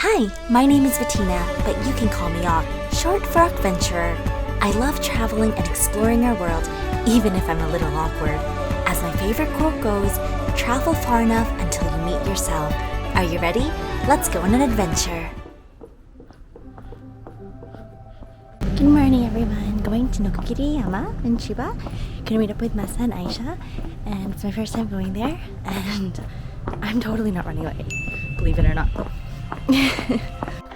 Hi, my name is Bettina, but you can call me Awk, short for Awkventurer. I love traveling and exploring our world, even if I'm a little awkward. As my favorite quote goes, travel far enough until you meet yourself. Are you ready? Let's go on an adventure. Good morning, everyone. Going to Nokogiri-yama in Chiba. Gonna meet up with Masa and Aisha, and it's my first time going there, and I'm totally not running late, believe it or not.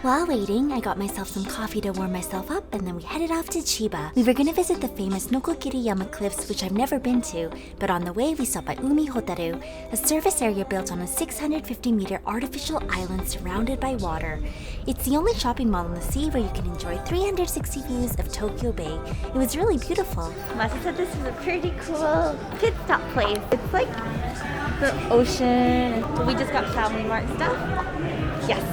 While waiting, I got myself some coffee to warm myself up, and then we headed off to Chiba. We were gonna visit the famous Nokogiri-yama Cliffs, which I've never been to, but on the way we stopped by Umi Houtaru, a service area built on a 650-meter artificial island surrounded by water. It's the only shopping mall on the sea where you can enjoy 360 views of Tokyo Bay. It was really beautiful. Masa said this is a pretty cool pit stop place. It's like the ocean. We just got Family Mart stuff. Yes.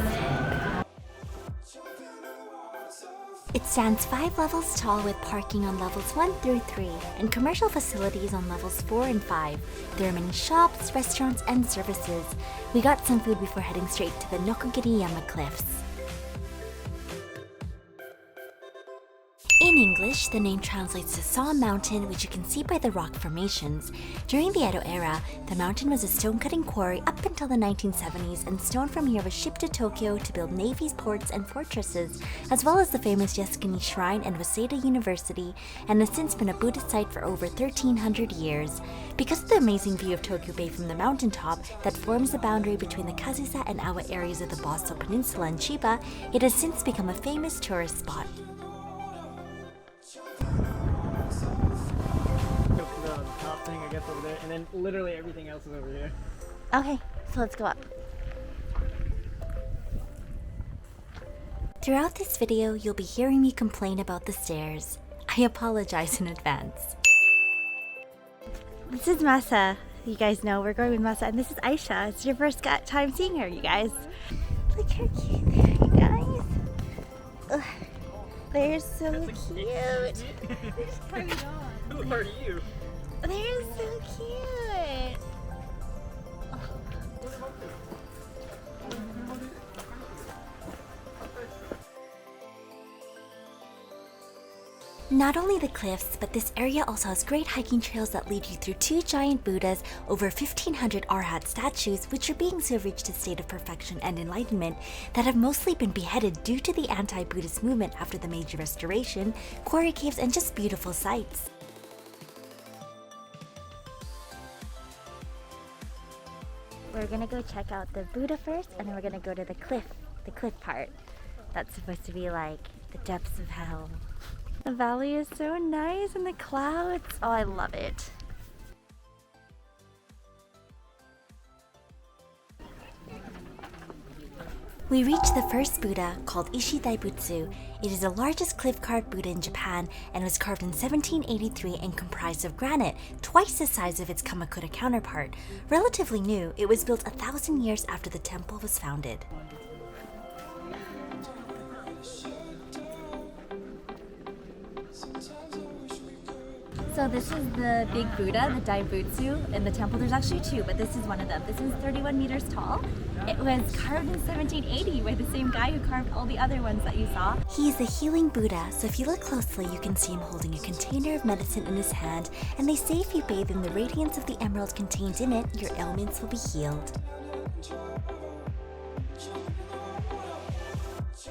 It stands 5 levels tall with parking on levels 1 through 3 and commercial facilities on levels 4 and 5. There are many shops, restaurants, and services. We got some food before heading straight to the Nokogiri-yama Cliffs. In English, the name translates to Saw Mountain, which you can see by the rock formations. During the Edo era, the mountain was a stone-cutting quarry up until the 1970s, and stone from here was shipped to Tokyo to build navies, ports, and fortresses, as well as the famous Yasukuni Shrine and Waseda University, and has since been a Buddhist site for over 1,300 years. Because of the amazing view of Tokyo Bay from the mountaintop that forms the boundary between the Kazusa and Awa areas of the Baso Peninsula and Chiba, it has since become a famous tourist spot. Thing I guess over there, and then literally everything else is over here. Okay, so let's go up. Throughout this video, you'll be hearing me complain about the stairs. I apologize in advance. This is Masa. You guys know we're going with Masa, and this is Aisha. It's your first time seeing her, you guys. Look how cute they are, you guys. Ugh, they're so cute. Who are you? They're so cute! Not only the cliffs, but this area also has great hiking trails that lead you through 2 giant Buddhas, over 1,500 Arhat statues, which are beings who have reached a state of perfection and enlightenment that have mostly been beheaded due to the anti-Buddhist movement after the Meiji Restoration, quarry caves, and just beautiful sights. We're gonna go check out the Buddha first, and then we're gonna go to the cliff part. That's supposed to be like the depths of hell. The valley is so nice, and the clouds. Oh, I love it. We reached the first Buddha, called Ishidaibutsu. It is the largest cliff-carved Buddha in Japan and was carved in 1783 and comprised of granite, twice the size of its Kamakura counterpart. Relatively new, it was built 1,000 years after the temple was founded. So this is the big Buddha, the Daibutsu, in the temple. There's actually 2, but this is one of them. This is 31 meters tall. It was carved in 1780 by the same guy who carved all the other ones that you saw. He is the healing Buddha, so if you look closely, you can see him holding a container of medicine in his hand, and they say if you bathe in the radiance of the emerald contained in it, your ailments will be healed.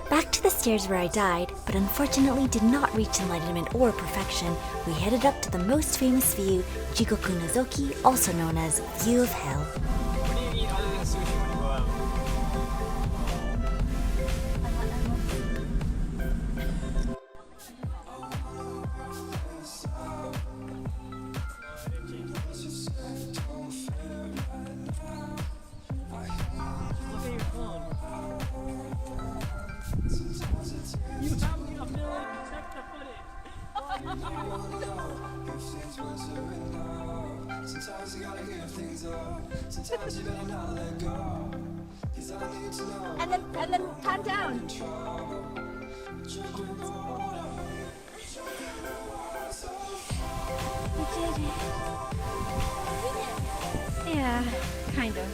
Back to the stairs where I died, but unfortunately did not reach enlightenment or perfection, we headed up to the most famous view, Jigoku Nozoki, also known as View of Hell. What do you eat other than sushi when you go out? Look at your phone. You have the ability to check the footage. And then pan down. We did it. Yeah, kind of.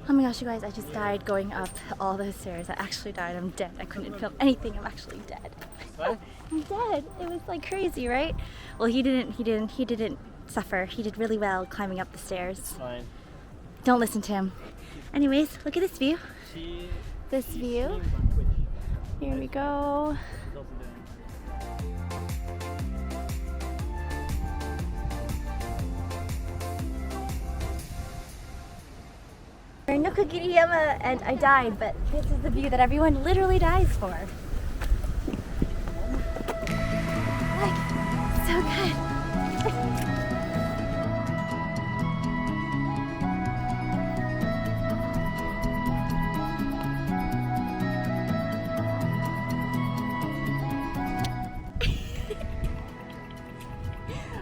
Oh my gosh, you guys, I just died going up all those stairs. I actually died. I'm dead. I couldn't film anything. I'm actually dead. What? I'm dead. It was like crazy, right? Well, he didn't suffer. He did really well climbing up the stairs. It's fine. Don't listen to him. Anyways, look at this view. This view. Streams on Twitch. Here we go. She's also doing- We're in Nokogiri-yama and I died, but this is the view that everyone literally dies for. Like, so good.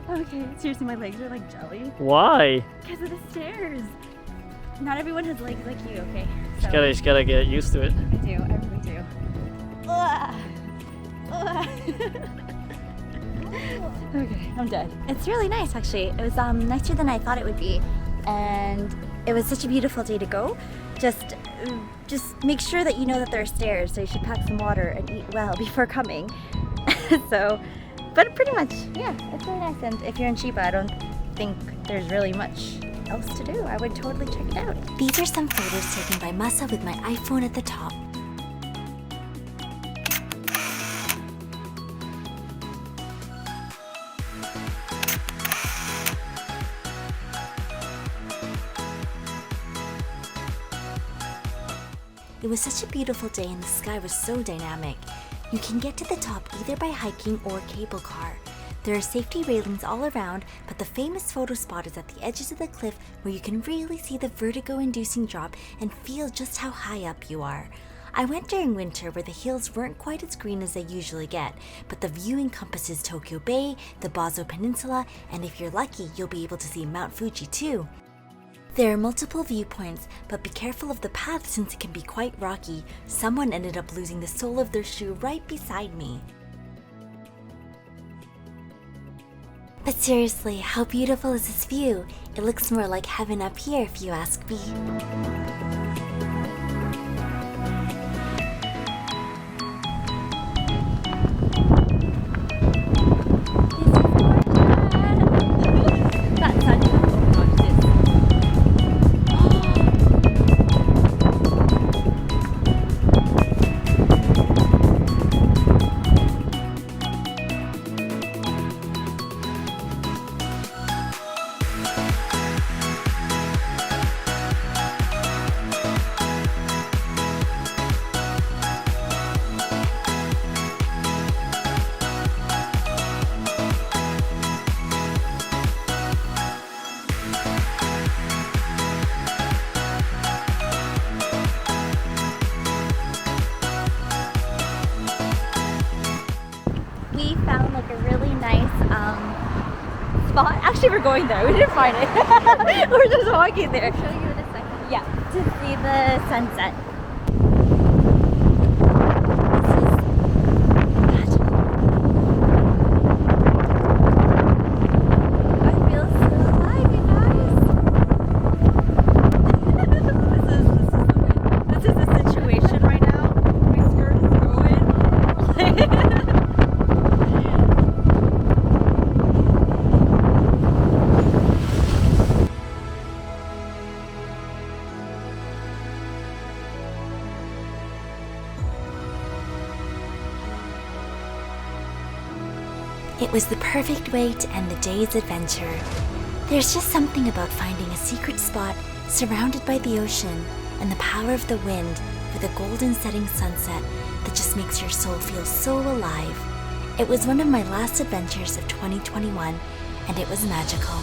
Okay, seriously, my legs are like jelly Why? because of the stairs. Not everyone has legs like you, okay? You just gotta get used to it. I do, I really do. Ugh. Ugh. Okay, I'm dead. It's really nice actually. It was nicer than I thought it would be. And it was such a beautiful day to go. Just make sure that you know that there are stairs, so you should pack some water and eat well before coming. So, but pretty much, yeah, it's really nice. And if you're in Chiba, I don't think there's really much else to do. I would totally check it out. These are some photos taken by Masa with my iPhone at the top. It was such a beautiful day and the sky was so dynamic. You can get to the top either by hiking or cable car. There are safety railings all around, but the famous photo spot is at the edges of the cliff where you can really see the vertigo-inducing drop and feel just how high up you are. I went during winter where the hills weren't quite as green as they usually get, but the view encompasses Tokyo Bay, the Bazo Peninsula, and if you're lucky, you'll be able to see Mount Fuji too. There are multiple viewpoints, but be careful of the path since it can be quite rocky. Someone ended up losing the sole of their shoe right beside me. But seriously, how beautiful is this view? It looks more like heaven up here if you ask me. We found like a really nice spot. Actually, we're going there. We didn't find it. We're just walking there. I'll show you in a second. Yeah, to see the sunset. This is magical. I feel so alive, you guys. This is the situation right now. My skirt is going. It was the perfect way to end the day's adventure. There's just something about finding a secret spot surrounded by the ocean and the power of the wind with a golden setting sunset that just makes your soul feel so alive. It was one of my last adventures of 2021, and it was magical.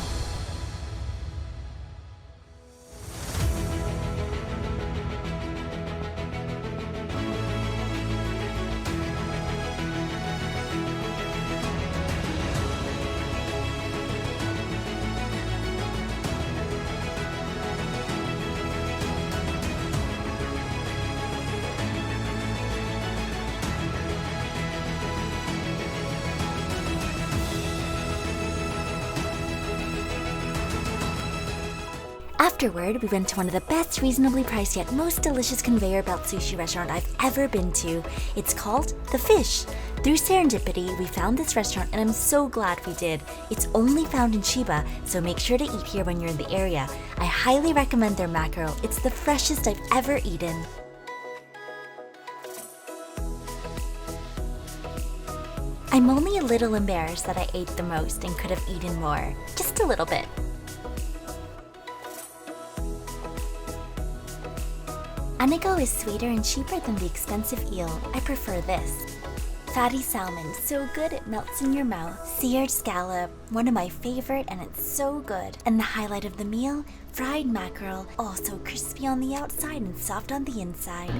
Afterward, we went to one of the best reasonably priced yet most delicious conveyor belt sushi restaurant I've ever been to. It's called The Fish. Through serendipity, we found this restaurant and I'm so glad we did. It's only found in Chiba, so make sure to eat here when you're in the area. I highly recommend their mackerel. It's the freshest I've ever eaten. I'm only a little embarrassed that I ate the most and could have eaten more. Just a little bit. Anigo is sweeter and cheaper than the expensive eel. I prefer this. Fatty salmon, so good it melts in your mouth. Seared scallop, one of my favorite and it's so good. And the highlight of the meal, fried mackerel, also crispy on the outside and soft on the inside.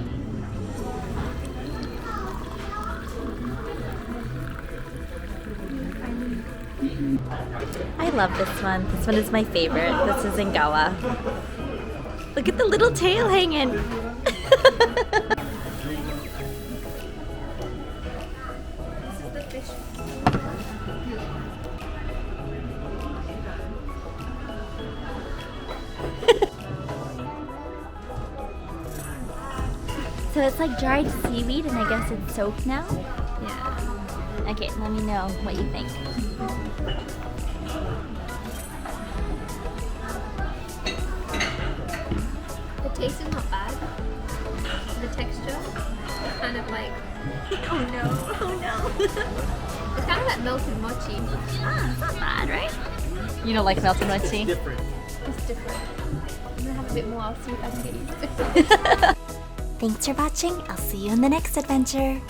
I love this one. This one is my favorite. This is Ingawa. Look at the little tail hanging. So it's like dried seaweed and I guess it's soaked now? Yeah. Okay, let me know what you think. The taste is not bad. The texture, kind of like... Oh no, oh no. It's kind of like melted mochi. Ah, it's not bad, right? You don't like melted mochi? Different. It's different. I'm gonna have a bit more, I'll see if I can get used to it. Thanks for watching. I'll see you in the next adventure.